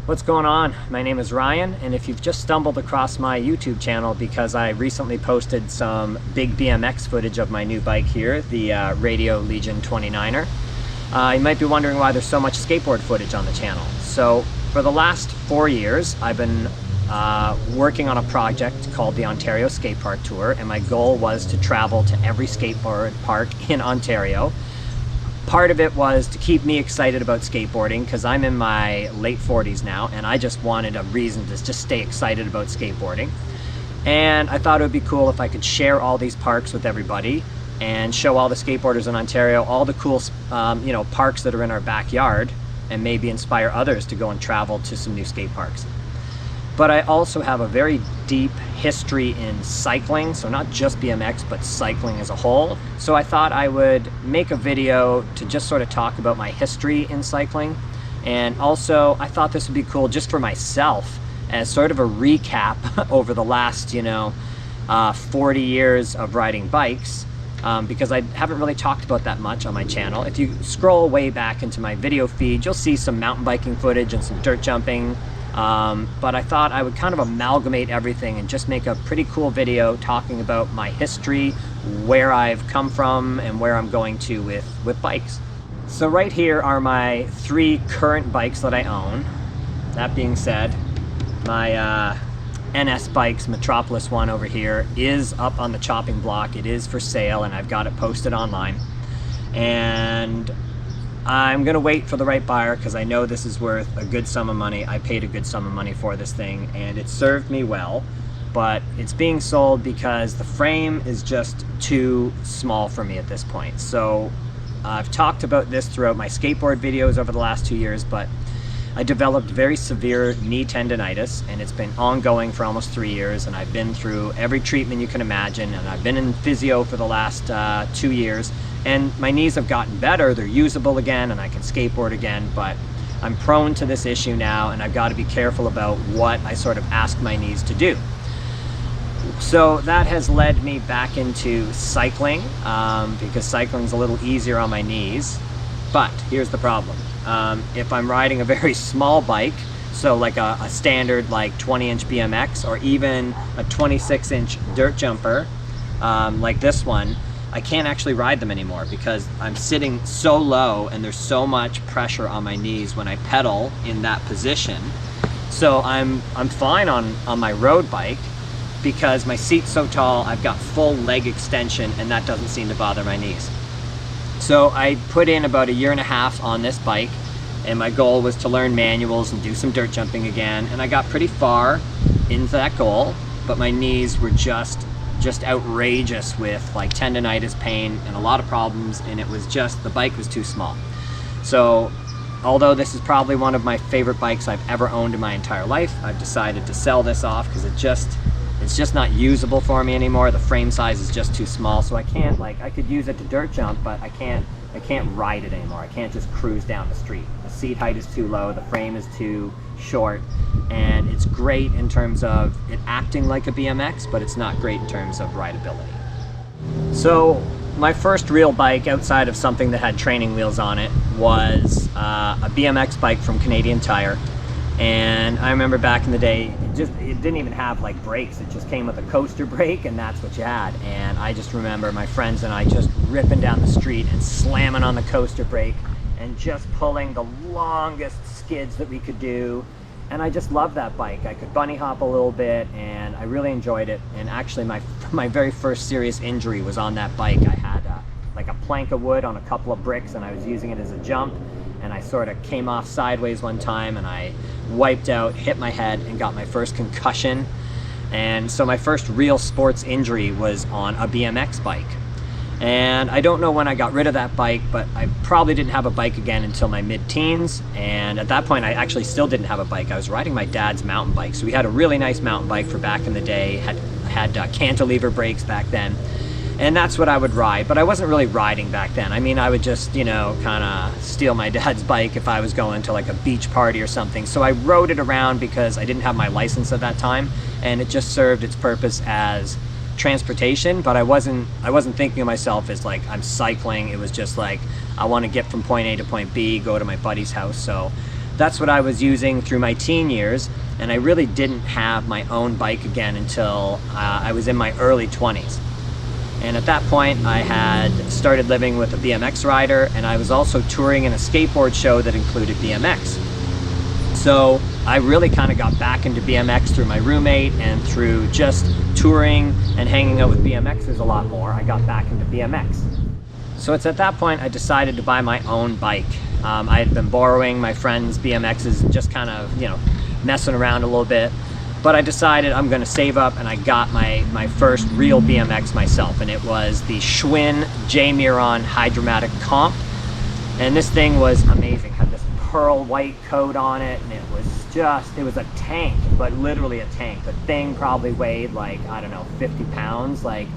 What's going on? My name is Ryan, and if you've just stumbled across my YouTube channel because I recently posted some big BMX footage of my new bike here, the Radio Legion 29er, you might be wondering why there's so much skateboard footage on the channel. So for the last 4 years, I've been working on a project called the Ontario Skate Park Tour, and my goal was to travel to every skateboard park in Ontario. Part of it was to keep me excited about skateboarding because I'm in my late 40s now and I just wanted a reason to just stay excited about skateboarding. And I thought it would be cool if I could share all these parks with everybody and show all the skateboarders in Ontario all the cool parks that are in our backyard, and maybe inspire others to go and travel to some new skate parks. But I also have a very deep history in cycling, so not just BMX, but cycling as a whole. So I thought I would make a video to just sort of talk about my history in cycling. And also, I thought this would be cool just for myself as sort of a recap over the last, 40 years of riding bikes, because I haven't really talked about that much on my channel. If you scroll way back into my video feed, you'll see some mountain biking footage and some dirt jumping. But I thought I would kind of amalgamate everything and just make a pretty cool video talking about my history, where I've come from, and where I'm going to with bikes. So right here are my 3 current bikes that I own. That being said, my NS Bikes Metropolis one over here is up on the chopping block. It is for sale and I've got it posted online. And I'm gonna wait for the right buyer because I know this is worth a good sum of money. I paid a good sum of money for this thing and it served me well, but it's being sold because the frame is just too small for me at this point. So I've talked about this throughout my skateboard videos over the last 2 years, but I developed very severe knee tendonitis and it's been ongoing for almost 3 years, and I've been through every treatment you can imagine, and I've been in physio for the last 2 years. And my knees have gotten better, they're usable again, and I can skateboard again, but I'm prone to this issue now, and I've got to be careful about what I sort of ask my knees to do. So that has led me back into cycling, because cycling's a little easier on my knees. But here's the problem. If I'm riding a very small bike, so like a standard like 20-inch BMX, or even a 26-inch dirt jumper, like this one, I can't actually ride them anymore because I'm sitting so low and there's so much pressure on my knees when I pedal in that position. So I'm fine on my road bike because my seat's so tall, I've got full leg extension, and that doesn't seem to bother my knees. So I put in about 1.5 years on this bike, and my goal was to learn manuals and do some dirt jumping again, and I got pretty far into that goal, but my knees were just outrageous with like tendonitis, pain, and a lot of problems, and it was just, the bike was too small. So although this is probably one of my favorite bikes I've ever owned in my entire life, I've decided to sell this off because it's just not usable for me anymore. The frame size is just too small, so I can't, like, I could use it to dirt jump, but I can't ride it anymore. I can't just cruise down the street. The seat height is too low, the frame is too short, and it's great in terms of it acting like a BMX, but it's not great in terms of rideability. So my first real bike outside of something that had training wheels on it was a BMX bike from Canadian Tire. And I remember back in the day, it didn't even have like brakes. It just came with a coaster brake, and that's what you had. And I just remember my friends and I just ripping down the street and slamming on the coaster brake and just pulling the longest skids that we could do. And I just loved that bike. I could bunny hop a little bit and I really enjoyed it. And actually my very first serious injury was on that bike. I had like a plank of wood on a couple of bricks, and I was using it as a jump, and I sort of came off sideways one time and I wiped out, hit my head, and got my first concussion. And so my first real sports injury was on a BMX bike. And I don't know when I got rid of that bike, but I probably didn't have a bike again until my mid-teens. And at that point, I actually still didn't have a bike. I was riding my dad's mountain bike. So we had a really nice mountain bike for back in the day, had cantilever brakes back then. And that's what I would ride, but I wasn't really riding back then. I mean, I would just, kind of steal my dad's bike if I was going to like a beach party or something. So I rode it around because I didn't have my license at that time, and it just served its purpose as transportation, but I wasn't thinking of myself as like I'm cycling. It was just like I want to get from point A to point B, go to my buddy's house. So that's what I was using through my teen years, and I really didn't have my own bike again until I was in my early 20s. And at that point, I had started living with a BMX rider, and I was also touring in a skateboard show that included BMX. So I really kind of got back into BMX through my roommate and through just touring and hanging out with BMXers a lot more. I got back into BMX. So it's at that point I decided to buy my own bike. I had been borrowing my friends' BMXs and just kind of, messing around a little bit. But I decided I'm going to save up, and I got my first real BMX myself, and it was the Schwinn J-Miron Hydromatic Comp. And this thing was amazing. Had this pearl white coat on it, and it was a tank, but literally a tank. The thing probably weighed like, I don't know, 50 pounds. Like,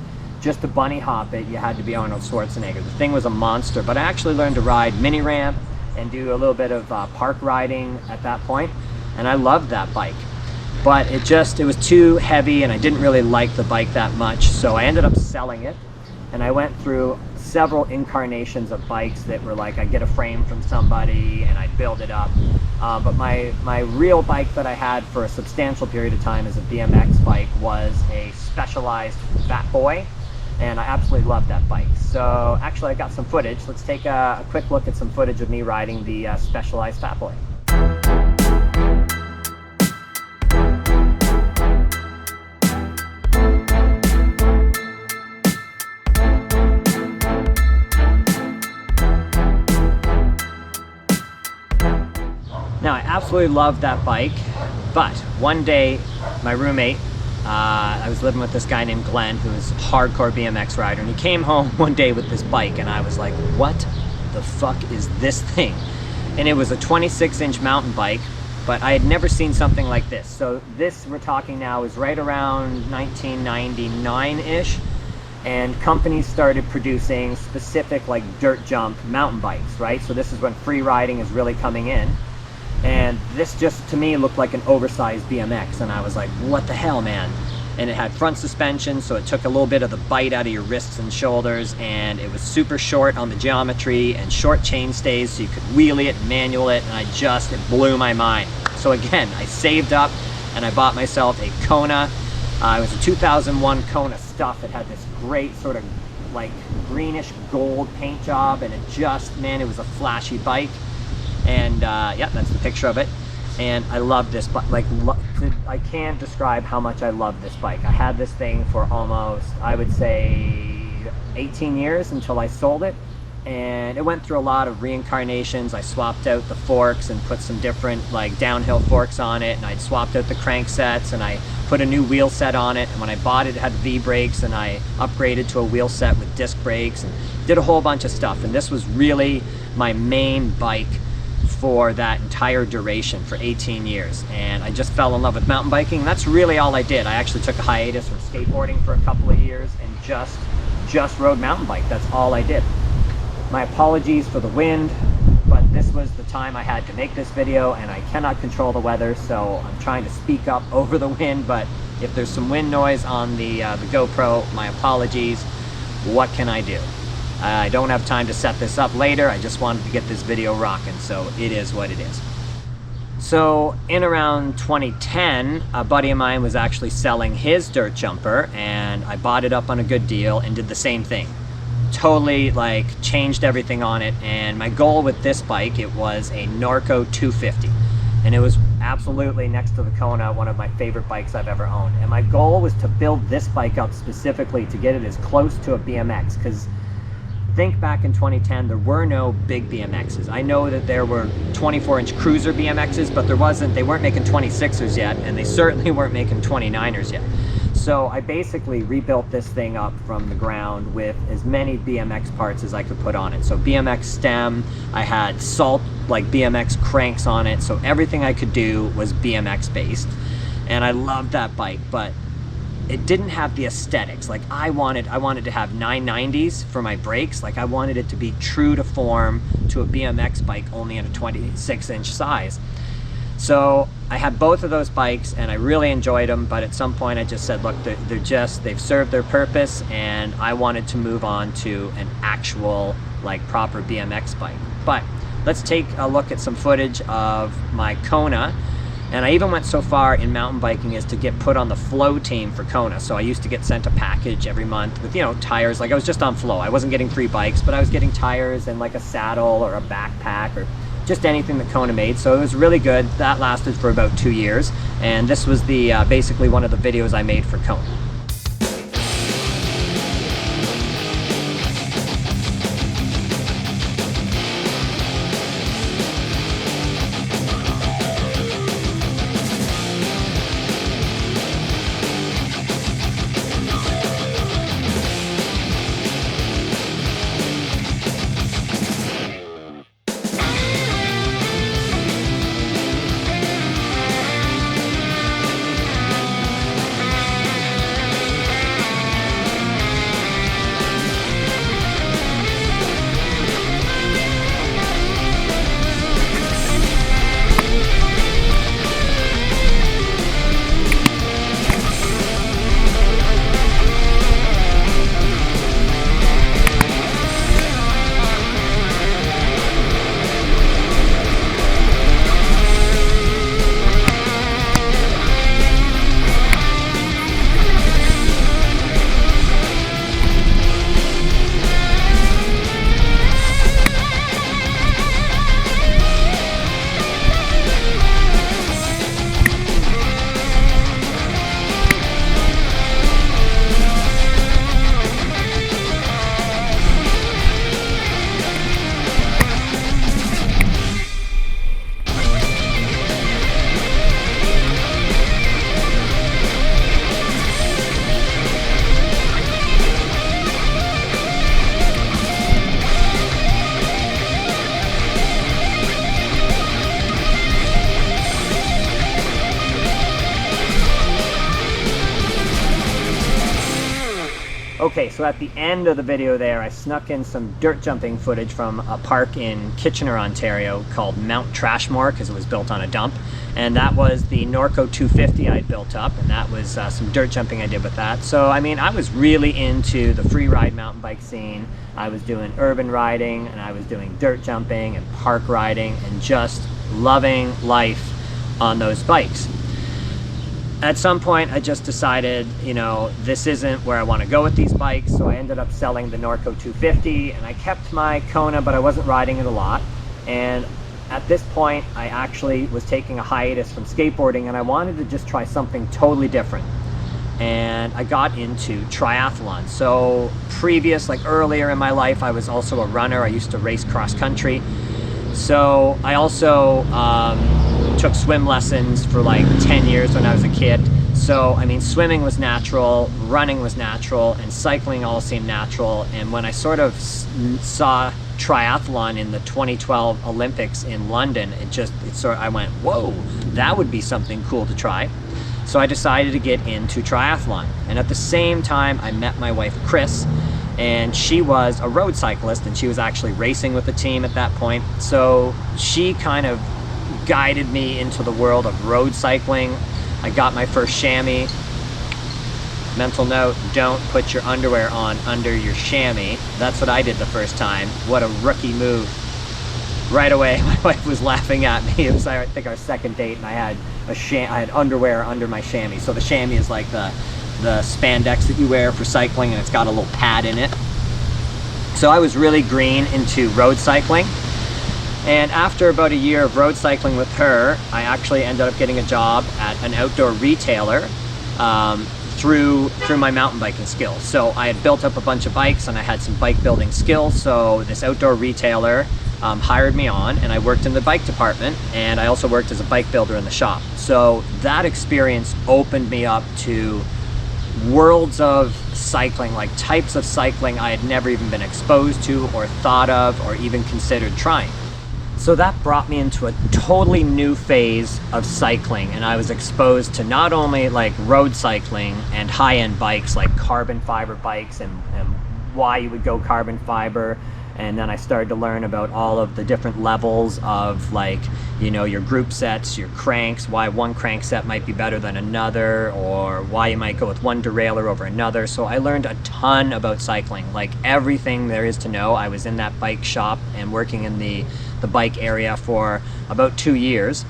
just to bunny hop it, you had to be Arnold Schwarzenegger. The thing was a monster, but I actually learned to ride mini ramp and do a little bit of park riding at that point, and I loved that bike. But it was too heavy, and I didn't really like the bike that much, so I ended up selling it. And I went through several incarnations of bikes that were like, I'd get a frame from somebody and I'd build it up. But my real bike that I had for a substantial period of time as a BMX bike was a Specialized Fat Boy, and I absolutely loved that bike. So actually I got some footage. Let's take a quick look at some footage of me riding the Specialized Fat Boy. Now, I absolutely loved that bike, but one day my roommate, I was living with this guy named Glenn, who was a hardcore BMX rider, and he came home one day with this bike, and I was like, what the fuck is this thing? And it was a 26-inch mountain bike, but I had never seen something like this. So this, we're talking now, is right around 1999-ish, and companies started producing specific like dirt jump mountain bikes, right? So this is when free riding is really coming in. And this just, to me, looked like an oversized BMX, and I was like, what the hell, man? And it had front suspension, so it took a little bit of the bite out of your wrists and shoulders, and it was super short on the geometry and short chain stays, so you could wheelie it and manual it, and it blew my mind. So again, I saved up, and I bought myself a Kona. It was a 2001 Kona Stuff. It had this great sort of like greenish gold paint job, and it was a flashy bike. And yeah, that's the picture of it. And I love this bike. I can't describe how much I love this bike. I had this thing for almost, I would say, 18 years until I sold it. And it went through a lot of reincarnations. I swapped out the forks and put some different like downhill forks on it, and I swapped out the crank sets, and I put a new wheel set on it. And when I bought it, it had V brakes, and I upgraded to a wheel set with disc brakes and did a whole bunch of stuff. And this was really my main bike for that entire duration, for 18 years. And I just fell in love with mountain biking. That's really all I did. I actually took a hiatus from skateboarding for a couple of years and just rode mountain bike. That's all I did. My apologies for the wind, but this was the time I had to make this video, and I cannot control the weather, so I'm trying to speak up over the wind. But if there's some wind noise on the GoPro, my apologies. What can I do? I don't have time to set this up later. I just wanted to get this video rocking, so it is what it is. So in around 2010, a buddy of mine was actually selling his dirt jumper, and I bought it up on a good deal and did the same thing. Totally like changed everything on it. And my goal with this bike, it was a Norco 250, and it was absolutely, next to the Kona, one of my favorite bikes I've ever owned. And my goal was to build this bike up specifically to get it as close to a BMX, because think back in 2010, there were no big BMXs. I know that there were 24-inch cruiser BMXs, but they weren't making 26ers yet, and they certainly weren't making 29ers yet. So I basically rebuilt this thing up from the ground with as many BMX parts as I could put on it. So BMX stem, I had salt like BMX cranks on it, so everything I could do was BMX based. And I loved that bike, but it didn't have the aesthetics. Like I wanted to have 990s for my brakes. Like I wanted it to be true to form to a BMX bike, only in a 26-inch size. So I had both of those bikes, and I really enjoyed them, but at some point I just said, look, they've served their purpose, and I wanted to move on to an actual like proper BMX bike. But let's take a look at some footage of my Kona. And I even went so far in mountain biking as to get put on the flow team for Kona. So I used to get sent a package every month with, you know, tires. Like I was just on flow. I wasn't getting free bikes, but I was getting tires and like a saddle or a backpack or just anything that Kona made. So it was really good. That lasted for about 2 years. And this was the basically one of the videos I made for Kona. Okay, so at the end of the video there, I snuck in some dirt jumping footage from a park in Kitchener, Ontario called Mount Trashmore, because it was built on a dump. And that was the Norco 250 I built up, and that was some dirt jumping I did with that. So, I mean, I was really into the free ride mountain bike scene. I was doing urban riding, and I was doing dirt jumping and park riding, and just loving life on those bikes. At some point, I just decided, you know, this isn't where I want to go with these bikes, so I ended up selling the Norco 250, and I kept my Kona, but I wasn't riding it a lot. And at this point, I actually was taking a hiatus from skateboarding, and I wanted to just try something totally different. And I got into triathlon. So earlier in my life, I was also a runner. I used to race cross country. So I also took swim lessons for like 10 years when I was a kid. So, I mean, swimming was natural, running was natural, and cycling all seemed natural. And when I sort of saw triathlon in the 2012 Olympics in London, I went, whoa, that would be something cool to try. So I decided to get into triathlon. And at the same time, I met my wife, Chris, and she was a road cyclist, and she was actually racing with the team at that point. So she kind of guided me into the world of road cycling. I got my first chamois. Mental note, don't put your underwear on under your chamois. That's what I did the first time. What a rookie move. Right away, my wife was laughing at me. It was, I think, our second date, and I had underwear under my chamois. So the chamois is like the spandex that you wear for cycling, and it's got a little pad in it. So I was really green into road cycling. And after about a year of road cycling with her, I actually ended up getting a job at an outdoor retailer through my mountain biking skills. So I had built up a bunch of bikes, and I had some bike building skills. So this outdoor retailer hired me on, and I worked in the bike department, and I also worked as a bike builder in the shop. So that experience opened me up to worlds of cycling, like types of cycling I had never even been exposed to or thought of or even considered trying. So that brought me into a totally new phase of cycling, and I was exposed to not only like road cycling and high-end bikes like carbon fiber bikes and why you would go carbon fiber, and then I started to learn about all of the different levels of, like, you know, your group sets, your cranks, why one crank set might be better than another, or why you might go with one derailleur over another. So I learned a ton about cycling, like everything there is to know. I was in that bike shop and working in the the bike area for about 2 years.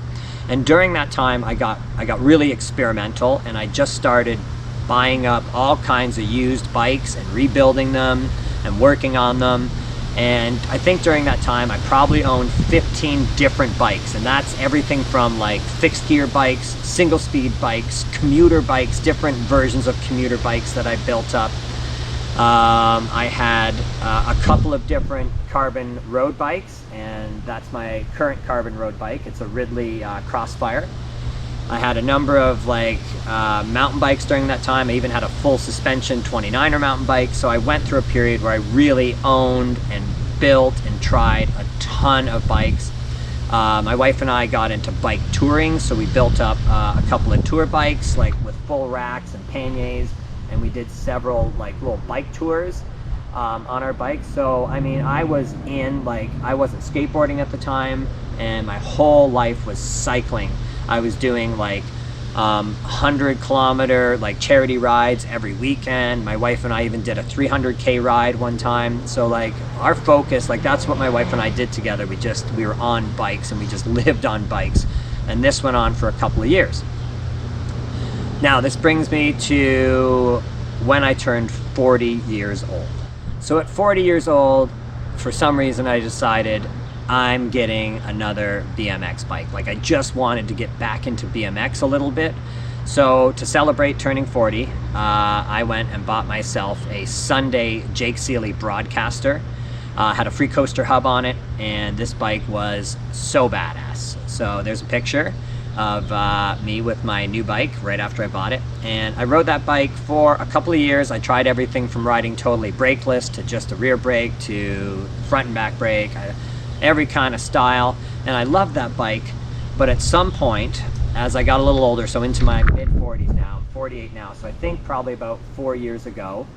And during that time, I got really experimental, and I just started buying up all kinds of used bikes and rebuilding them and working on them. And I think during that time, I probably owned 15 different bikes, and that's everything from like fixed gear bikes, single speed bikes, commuter bikes, different versions of commuter bikes that I built up. I had a couple of different carbon road bikes, and that's my current carbon road bike. It's a Ridley Crossfire. I had a number of like mountain bikes during that time. I even had a full suspension 29er mountain bike. So I went through a period where I really owned and built and tried a ton of bikes. My wife and I got into bike touring, so we built up a couple of tour bikes like with full racks and panniers, and we did several like little bike tours on our bikes. So I mean, I wasn't skateboarding at the time, and my whole life was cycling. I was doing like 100-kilometer like charity rides every weekend. My wife and I even did a 300K ride one time. So like our focus, like that's what my wife and I did together. We were on bikes, and we just lived on bikes. And this went on for a couple of years. Now this brings me to when I turned 40 years old. So at 40 years old, for some reason I decided I'm getting another BMX bike. Like I just wanted to get back into BMX a little bit. So to celebrate turning 40, I went and bought myself a Sunday Jake Seeley Broadcaster. Had a free coaster hub on it, and this bike was so badass. So there's a picture of me with my new bike right after I bought it. And I rode that bike for a couple of years. I tried everything from riding totally brakeless to just a rear brake to front and back brake. Every kind of style, and I loved that bike. But at some point, as I got a little older, so into my mid-40s now, I'm 48 now, so I think probably about 4 years ago,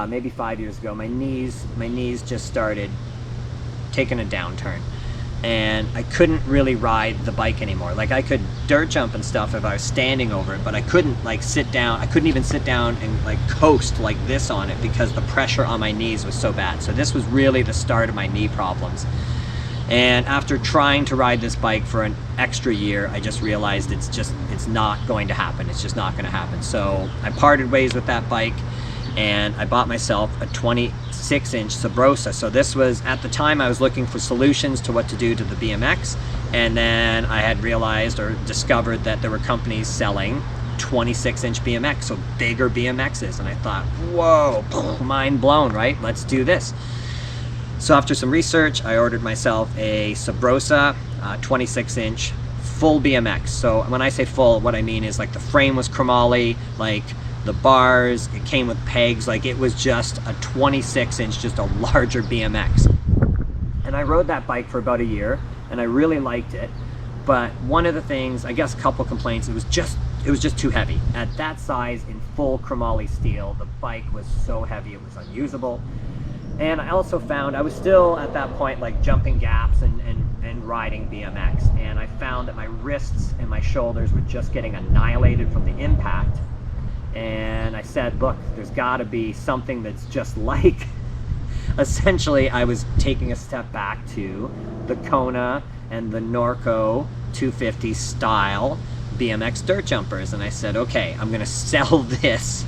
maybe 5 years ago, my knees just started taking a downturn, and I couldn't really ride the bike anymore. Like I could dirt jump and stuff if I was standing over it, but I couldn't like sit down. I couldn't even sit down and like coast like this on it because the pressure on my knees was so bad. So this was really the start of my knee problems. And after trying to ride this bike for an extra year, I just realized it's not going to happen. It's just not going to happen. So I parted ways with that bike, and I bought myself a 26-inch Sabrosa. So this was, at the time, I was looking for solutions to what to do to the BMX, and then I had realized or discovered that there were companies selling 26-inch BMX, so bigger BMXs, and I thought, whoa, mind blown, right? Let's do this. So after some research, I ordered myself a Sabrosa 26-inch full BMX. So when I say full, what I mean is like the frame was chromoly, like the bars, it came with pegs, like it was just a 26-inch, just a larger BMX. And I rode that bike for about a year, and I really liked it. But one of the things, I guess a couple complaints, it was just too heavy. At that size, in full chromoly steel, the bike was so heavy it was unusable. And I also found I was still at that point like jumping gaps and riding BMX, and I found that my wrists and my shoulders were just getting annihilated from the impact. And I said, look, there's got to be something that's just like, essentially I was taking a step back to the Kona and the Norco 250 style BMX dirt jumpers, and I said, okay, I'm gonna sell this.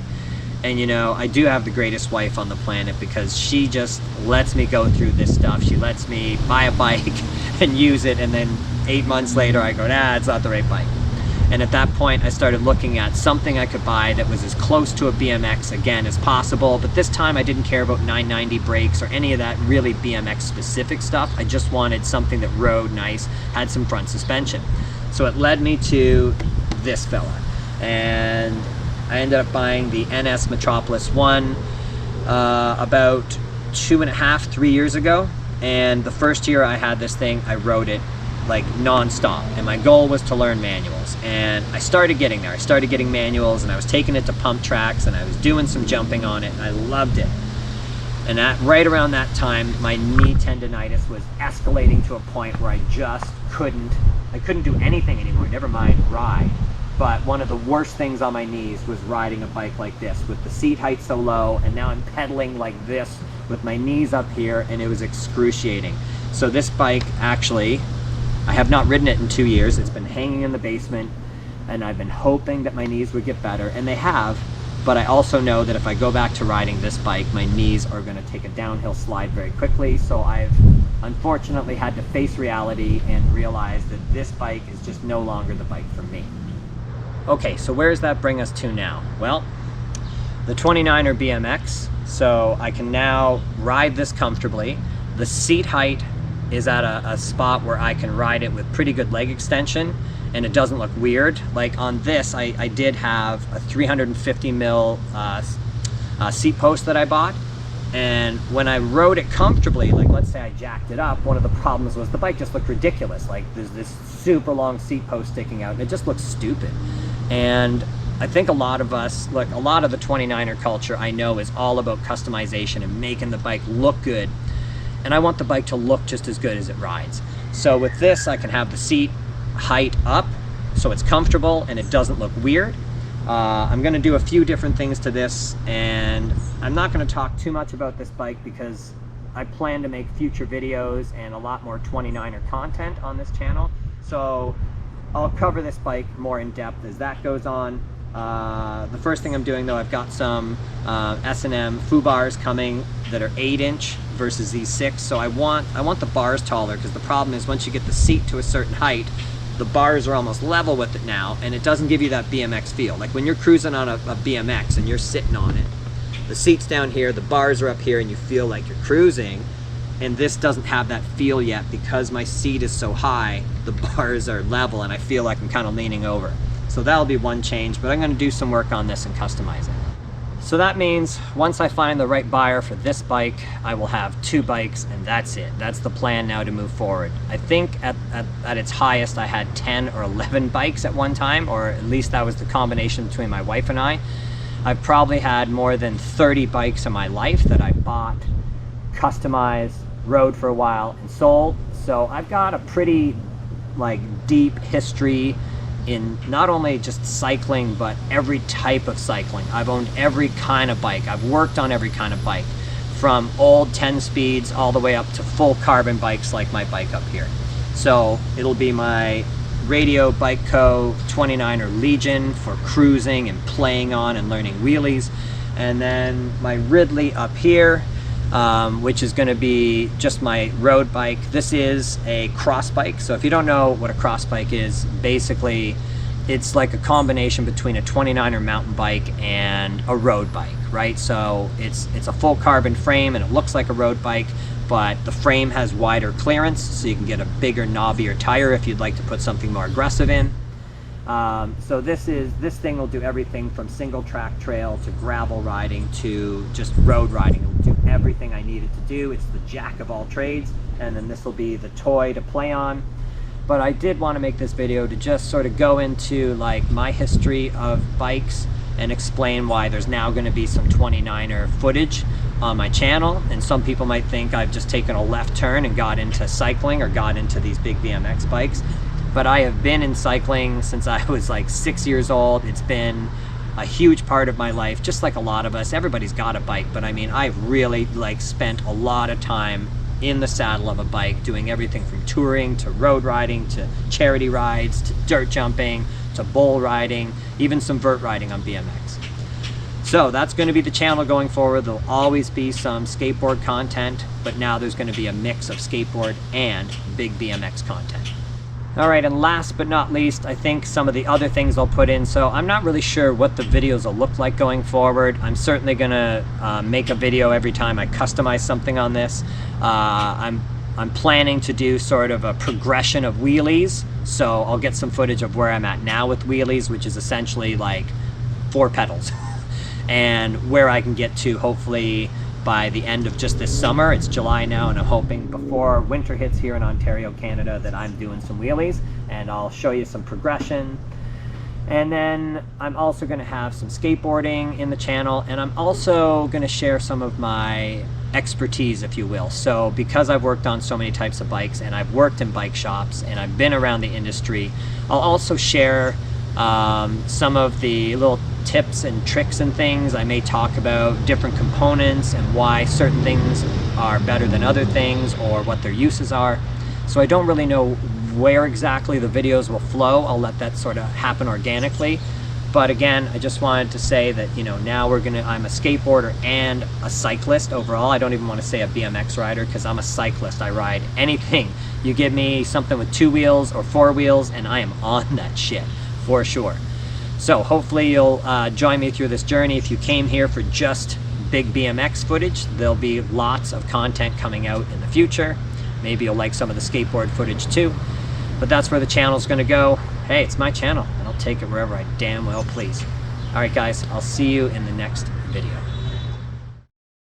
And you know, I do have the greatest wife on the planet because she just lets me go through this stuff. She lets me buy a bike and use it, and then 8 months later I go, nah, it's not the right bike. And at that point I started looking at something I could buy that was as close to a BMX again as possible, but this time I didn't care about 990 brakes or any of that really BMX specific stuff. I just wanted something that rode nice, had some front suspension. So it led me to this fella, and I ended up buying the NS Metropolis 1 about 2.5, 3 years ago. And the first year I had this thing, I rode it like non-stop. And my goal was to learn manuals. And I started getting there. I started getting manuals, and I was taking it to pump tracks, and I was doing some jumping on it, and I loved it. And right around that time, my knee tendonitis was escalating to a point where I just couldn't do anything anymore, never mind ride. But one of the worst things on my knees was riding a bike like this with the seat height so low, and now I'm pedaling like this with my knees up here, and it was excruciating. So this bike, actually, I have not ridden it in 2 years. It's been hanging in the basement, and I've been hoping that my knees would get better, and they have. But I also know that if I go back to riding this bike, my knees are going to take a downhill slide very quickly. So I've unfortunately had to face reality and realize that this bike is just no longer the bike for me. Okay, so where does that bring us to now? Well, the 29er BMX. So I can now ride this comfortably. The seat height is at a spot where I can ride it with pretty good leg extension, and it doesn't look weird. Like on this, I did have a 350 mil seat post that I bought, and when I rode it comfortably, like let's say I jacked it up, one of the problems was the bike just looked ridiculous. Like there's this super long seat post sticking out, and it just looks stupid. And I think a lot of us, like a lot of the 29er culture I know is all about customization and making the bike look good. And I want the bike to look just as good as it rides. So with this, I can have the seat height up so it's comfortable and it doesn't look weird. I'm going to do a few different things to this, and I'm not going to talk too much about this bike because I plan to make future videos and a lot more 29er content on this channel. So I'll cover this bike more in depth as that goes on. The first thing I'm doing though, I've got some S&M foo bars coming that are 8-inch versus these 6. So I want the bars taller, because the problem is once you get the seat to a certain height, the bars are almost level with it now, and it doesn't give you that BMX feel. Like when you're cruising on a BMX and you're sitting on it, the seat's down here, the bars are up here, and you feel like you're cruising. And this doesn't have that feel yet because my seat is so high, the bars are level, and I feel like I'm kind of leaning over. So that'll be one change, but I'm going to do some work on this and customize it. So that means once I find the right buyer for this bike, I will have 2 bikes, and that's it. That's the plan now to move forward. I think at its highest I had 10 or 11 bikes at one time, or at least that was the combination between my wife and I. I've probably had more than 30 bikes in my life that I bought, customized, rode for a while, and sold. So I've got a pretty deep history in not only just cycling, but every type of cycling. I've owned every kind of bike. I've worked on every kind of bike, from old 10 speeds all the way up to full carbon bikes like my bike up here. So it'll be my Radio Bike Co. 29er Legion for cruising and playing on and learning wheelies. And then my Ridley up here, which is going to be just my road bike. This is a cross bike. So if you don't know what a cross bike is, basically it's like a combination between a 29er mountain bike and a road bike, right? So it's a full carbon frame and it looks like a road bike, but the frame has wider clearance, so you can get a bigger, knobbier tire if you'd like to put something more aggressive in. So this thing will do everything from single track trail to gravel riding to just road riding. It will do everything I need it to do. It's the jack of all trades, and then this will be the toy to play on. But I did want to make this video to just sort of go into my history of bikes and explain why there's now going to be some 29er footage on my channel. And some people might think I've just taken a left turn and got into cycling or got into these big BMX bikes. But I have been in cycling since I was 6 years old. It's been a huge part of my life, just like a lot of us. Everybody's got a bike, but I mean, I've really spent a lot of time in the saddle of a bike, doing everything from touring to road riding to charity rides to dirt jumping to bull riding, even some vert riding on BMX. So that's going to be the channel going forward. There'll always be some skateboard content, but now there's going to be a mix of skateboard and big BMX content. Alright, and last but not least, I think some of the other things I'll put in. So I'm not really sure what the videos will look like going forward. I'm certainly going to make a video every time I customize something on this. I'm planning to do sort of a progression of wheelies. So I'll get some footage of where I'm at now with wheelies, which is essentially 4 pedals. And where I can get to hopefully by the end of just this summer. It's July now, and I'm hoping before winter hits here in Ontario, Canada, that I'm doing some wheelies, and I'll show you some progression. And then I'm also going to have some skateboarding in the channel, and I'm also going to share some of my expertise, if you will. So because I've worked on so many types of bikes, and I've worked in bike shops, and I've been around the industry, I'll also share Some of the little tips and tricks and things, I may talk about different components and why certain things are better than other things or what their uses are. So I don't really know where exactly the videos will flow. I'll let that sort of happen organically. But again, I just wanted to say that, you know, now I'm a skateboarder and a cyclist overall. I don't even want to say a BMX rider because I'm a cyclist. I ride anything. You give me something with 2 wheels or 4 wheels and I am on that shit for sure. So hopefully you'll join me through this journey. If you came here for just big BMX footage, there'll be lots of content coming out in the future. Maybe you'll like some of the skateboard footage too. But that's where the channel's gonna go. Hey, it's my channel, and I'll take it wherever I damn well please. All right, guys, I'll see you in the next video.